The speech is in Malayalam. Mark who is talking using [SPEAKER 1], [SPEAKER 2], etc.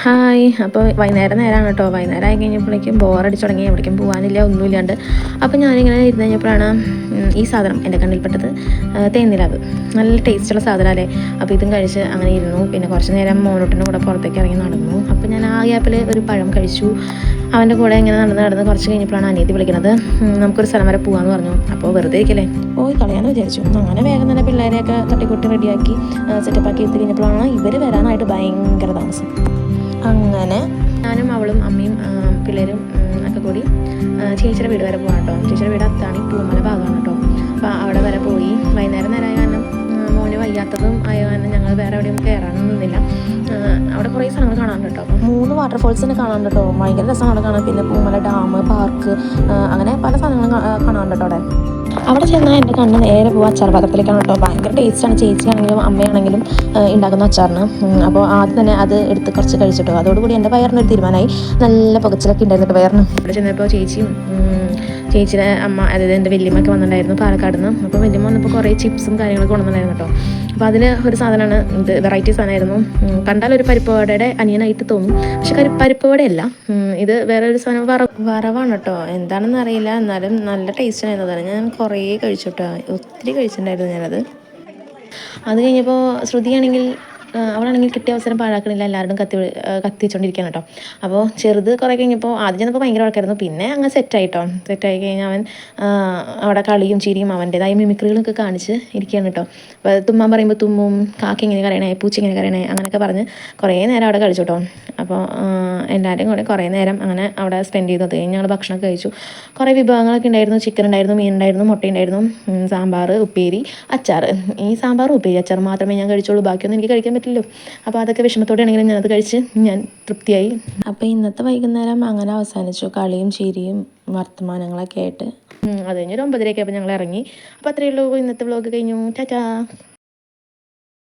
[SPEAKER 1] ഹായ്. അപ്പോൾ വൈകുന്നേരം നേരമാണ് കേട്ടോ. വൈകുന്നേരം ആയി കഴിഞ്ഞപ്പോഴേക്കും ബോറടിച്ച് തുടങ്ങി. എവിടേക്കും പോകാനില്ല, ഒന്നുമില്ലാണ്ട്. അപ്പോൾ ഞാനിങ്ങനെ ഇരുന്ന് കഴിഞ്ഞപ്പോഴാണ് ഈ സാധനം എൻ്റെ കണ്ണിൽപ്പെട്ടത്. തേൻനിലാവ്. നല്ല ടേസ്റ്റുള്ള സാധനമല്ലേ. അപ്പോൾ ഇതും കഴിച്ച് അങ്ങനെ ഇരുന്നു. പിന്നെ കുറച്ച് നേരം മോനൂട്ടിൻ്റെ കൂടെ പുറത്തേക്ക് ഇറങ്ങി നടന്നു. അപ്പോൾ ഞാൻ ആ ഗ്യാപ്പിൽ ഒരു പഴം കഴിച്ചു. അവൻ്റെ കൂടെ ഇങ്ങനെ നടന്ന് കുറച്ച് കഴിഞ്ഞപ്പോഴാണ് അനിയത്തി വിളിക്കുന്നത്. നമുക്കൊരു സ്ഥലം വരെ പോകാമെന്ന് പറഞ്ഞു. അപ്പോൾ വെറുതെ ഇരിക്കല്ലേ, പോയി കളയാമെന്ന് വിചാരിച്ചു. അങ്ങനെ വേഗം തന്നെ പിള്ളേരെയൊക്കെ തട്ടിക്കൊട്ടി റെഡിയാക്കി സെറ്റപ്പാക്കി എത്തി കഴിഞ്ഞപ്പോഴാണ് ഇവർ വരാനായിട്ട് ഭയങ്കര താമസം. അങ്ങനെ ഞാനും അവളും അമ്മയും പിള്ളേരും ഒക്കെ കൂടി ചേച്ചിയുടെ വീട് വരെ പോകാം കേട്ടോ. ചേച്ചിയുടെ വീട് അത്താണി പൂമല ഭാഗമാണ് കേട്ടോ. അപ്പോൾ അവിടെ വരെ പോയി. വൈകുന്നേരം നേരമായ കാരണം മോന് വയ്യാത്തതും ആയ കാരണം ഞങ്ങൾ വേറെ എവിടെയും കയറാനൊന്നും നിന്നില്ല. അവിടെ കുറേ സ്ഥലങ്ങൾ കാണാനുണ്ട് കേട്ടോ. അപ്പോൾ 3 വാട്ടർഫോൾസ് തന്നെ കാണാനുണ്ട് കേട്ടോ. ഭയങ്കര രസമാണ് അവിടെ കാണാൻ. പിന്നെ പൂമല ഡാം, പാർക്ക്, അങ്ങനെ പല സാധനങ്ങളും കാണാനുണ്ട് കേട്ടോ അവിടെ. അവിടെ ചെന്നാൽ എൻ്റെ കണ്ണ് നേരെ പോകുക അച്ചാർ പാത്രത്തിലേക്കാണ് കേട്ടോ. ഭയങ്കര ടേസ്റ്റാണ്. ചേച്ചിയാണെങ്കിലും അമ്മയാണെങ്കിലും ഉണ്ടാക്കുന്ന അച്ചാറിന്. അപ്പോൾ ആദ്യം തന്നെ അത് എടുത്ത് കുറച്ച് കഴിച്ചിട്ടോ. അതോടുകൂടി എൻ്റെ വയറിനൊരു തീരുമാനമായി. നല്ല പുകച്ചിലൊക്കെ ഉണ്ടായിരുന്നു വയറിന്. അവിടെ ചെന്നപ്പോൾ ചേച്ചിയും ചേച്ചിയുടെ അമ്മ, അതായത് എൻ്റെ വല്യമ്മയൊക്കെ വന്നിട്ടുണ്ടായിരുന്നു പാലക്കാട് നിന്ന്. അപ്പോൾ വല്യമ്മ വന്നപ്പോൾ കുറേ ചിപ്സും കാര്യങ്ങളൊക്കെ കൊണ്ടുവന്നിട്ടുണ്ടായിരുന്നു കേട്ടോ. അപ്പോൾ അതിൽ ഒരു സാധനമാണ് ഇത്, വെറൈറ്റി സാധനമായിരുന്നു. കണ്ടാലൊരു പരിപ്പ് വടയുടെ അനിയനായിട്ട് തോന്നും, പക്ഷെ പരിപ്പ് വടയല്ല. ഇത് വേറെ ഒരു സാധനം, വറവാണ് കേട്ടോ. എന്താണെന്ന് അറിയില്ല, എന്നാലും നല്ല ടേസ്റ്റ് ആയിരുന്നതാണ്. ഞാൻ കുറേ കഴിച്ചു കേട്ടോ. ഒത്തിരി കഴിച്ചിട്ടുണ്ടായിരുന്നു ഞാനത്. അത് കഴിഞ്ഞപ്പോൾ ശ്രുതിയാണെങ്കിൽ അവളാണെങ്കിൽ കിട്ടിയ അവസരം പാഴാക്കണില്ല. എല്ലാവരും കത്തിച്ചുകൊണ്ടിരിക്കുകയാണ് കേട്ടോ. അപ്പോൾ ചെറുത് കുറേ കഴിഞ്ഞപ്പോൾ ആദ്യം ചെന്നപ്പോൾ ഭയങ്കര വഴക്കായിരുന്നു. പിന്നെ അങ്ങ് സെറ്റായി കഴിഞ്ഞാൽ അവൻ അവിടെ കളിയും ചിരിയും അവൻ്റേതായ മിമിക്രികളൊക്കെ കാണിച്ച് ഇരിക്കുകയാണ് കേട്ടോ. അപ്പോൾ തുമ്മാൻ പറയുമ്പോൾ തുമ്മും, കാക്ക ഇങ്ങനെ കരയണേ, പൂച്ച ഇങ്ങനെ കരയണേ, അങ്ങനെയൊക്കെ പറഞ്ഞ് കുറേ നേരം അവിടെ കളിച്ചു കേട്ടോ. അപ്പോൾ എല്ലാവരും കൂടെ കുറേ നേരം അങ്ങനെ അവിടെ സ്പെൻഡ് ചെയ്തു. അത് കഴിഞ്ഞ് ഞങ്ങൾ ഭക്ഷണമൊക്കെ കഴിച്ചു. കുറേ വിഭവങ്ങളൊക്കെ ഉണ്ടായിരുന്നു. ചിക്കൻ ഉണ്ടായിരുന്നു, മീൻ ഉണ്ടായിരുന്നു, മുട്ട ഉണ്ടായിരുന്നു, സാമ്പാർ, ഉപ്പേരി, അച്ചാർ. ഈ സാമ്പാറും ഉപ്പേരി അച്ചാർ മാത്രമേ ഞാൻ കഴിച്ചുള്ളൂ. ബാക്കിയൊന്നും എനിക്ക് കഴിക്കാൻ പറ്റില്ലല്ലോ. അപ്പോൾ അതൊക്കെ വിഷമത്തോടെ ആണെങ്കിലും ഞാനത് കഴിച്ച് ഞാൻ തൃപ്തിയായി. അപ്പോൾ ഇന്നത്തെ വൈകുന്നേരം അങ്ങനെ അവസാനിച്ചു. കളിയും ചിരിയും വർത്തമാനങ്ങളൊക്കെ ആയിട്ട്. അത് കഴിഞ്ഞൊരു 9:30 ആയപ്പോൾ ഞങ്ങൾ ഇറങ്ങി. അപ്പോൾ അത്രയേ ഉള്ളൂ. ഇന്നത്തെ വ്ലോഗ് കഴിഞ്ഞു. ടാറ്റാ.